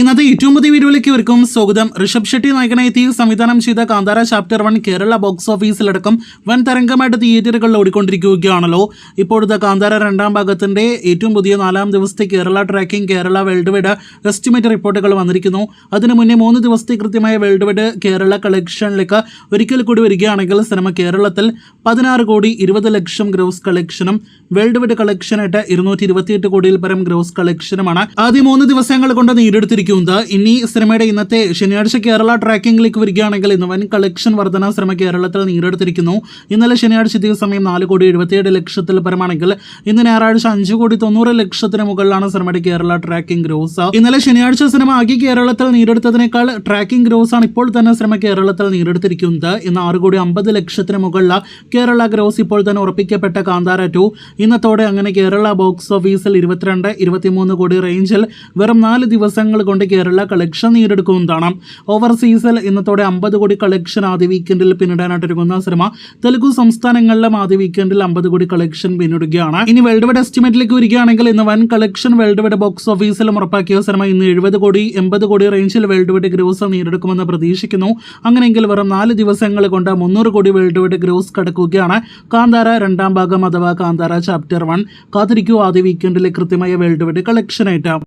ഇന്നത്തെ ഏറ്റവും പുതിയ വീഡിയോയിലേക്ക് ഇവർക്കും സ്വാഗതം. ഋഷഭ് ഷെട്ടി നായകനെത്തി സംവിധാനം ചെയ്ത കാന്താര ചാപ്റ്റർ 1 കേരള ബോക്സ് ഓഫീസിലടക്കം വൻ തരംഗമായിട്ട് തിയേറ്ററുകളിൽ ഓടിക്കൊണ്ടിരിക്കുകയാണല്ലോ. ഇപ്പോഴത്തെ കാന്താര രണ്ടാം ഭാഗത്തിന്റെ ഏറ്റവും പുതിയ 4-ാം ദിവസത്തെ Kerala tracking, Kerala world wide estimate റിപ്പോർട്ടുകൾ വന്നിരിക്കുന്നു. അതിനു മുന്നേ 3 ദിവസത്തെ കൃത്യമായ വേൾഡ് വൈഡ് കേരള കളക്ഷനിലേക്ക് ഒരിക്കൽ കൂടി വരികയാണെങ്കിൽ സിനിമ കേരളത്തിൽ 16 കോടി 20 ലക്ഷം ഗ്രോസ് കളക്ഷനും വേൾഡ് വൈഡ് കളക്ഷനായിട്ട് 228 കോടിയിൽ പരം ഗ്രോസ് കളക്ഷനുമാണ് ആദ്യ 3 ദിവസങ്ങൾ കൊണ്ട് നേടിയെടുത്തിരിക്കുന്നത്. ഇനി സിനിമയുടെ ഇന്നത്തെ ശനിയാഴ്ച കേരള ട്രാക്കിംഗിലേക്ക് വരികയാണെങ്കിൽ ഇന്ന് വൻ കളക്ഷൻ വർധന സിനിമ കേരളത്തിൽ നേടിയെടുത്തിരിക്കുന്നു. ഇന്നലെ ശനിയാഴ്ച സമയം 4 കോടി 77 ലക്ഷത്തിൽ പരമാണെങ്കിൽ ഇന്ന് ഞായറാഴ്ച 5 കോടി 90 ലക്ഷത്തിന് മുകളിലാണ് സിനിമയുടെ കേരള ട്രാക്കിംഗ് ഗ്രോസ്. ഇന്നലെ ശനിയാഴ്ച സിനിമ ആകെ കേരളത്തിൽ നേടിയെടുത്തതിനേക്കാൾ ട്രാക്കിംഗ് ഗ്രോസ് ആണ് ഇപ്പോൾ തന്നെ സിനിമ കേരളത്തിൽ നേടിയെടുത്തിരിക്കുന്നത്. ഇന്ന് 6 കോടി 50 ലക്ഷത്തിന് മുകളിൽ കേരള ഗ്രോസ് ഇപ്പോൾ തന്നെ ഉറപ്പിക്കപ്പെട്ട കാന്താര 2 ഇന്നത്തോടെ അങ്ങനെ കേരള ബോക്സ് ഓഫീസിൽ 22-23 കോടി റേഞ്ചിൽ വെറും 4 ദിവസങ്ങൾ കൊണ്ട് കേരള കളക്ഷൻ നേടിയെടുക്കുന്നതാണ്. ഓവർസീസിൽ ഇന്നത്തോടെ 50 കോടി കളക്ഷൻ ആദ്യ വീക്കെൻഡിൽ പിന്നിടാനായിട്ടിരിക്കുന്ന സിനിമ തെലുഗു സംസ്ഥാനങ്ങളിലും ആദ്യ വീക്കെൻഡിൽ 50 കോടി കളക്ഷൻ പിന്നിടുകയാണ്. ഇനി വേൾഡ് വൈഡ് എസ്റ്റിമേറ്റിലേക്ക് വരികയാണെങ്കിൽ ഇന്ന് വൻ കളക്ഷൻ വേൾഡ് വൈഡ് ബോക്സ് ഓഫീസിലും ഉറപ്പാക്കിയ സിനിമ ഇന്ന് 70 കോടി 80 കോടി റേഞ്ചിൽ വേൾഡ് വൈഡ് ഗ്രോസ് നേടിയെടുക്കുമെന്ന് പ്രതീക്ഷിക്കുന്നു. അങ്ങനെയെങ്കിൽ വെറും 4 ദിവസങ്ങൾ കൊണ്ട് 300 കോടി വേൾഡ് വൈഡ് ഗ്രോസ് കടക്കുകയാണ് കാന്താര രണ്ടാം ഭാഗം അഥവാ കാന്താര ചാപ്റ്റർ 1. കാത്തിരിക്കൂ ആദ്യ വീക്കെൻഡിലെ കൃത്യമായ വേൾഡ് വൈഡ് കളക്ഷനായിട്ട്.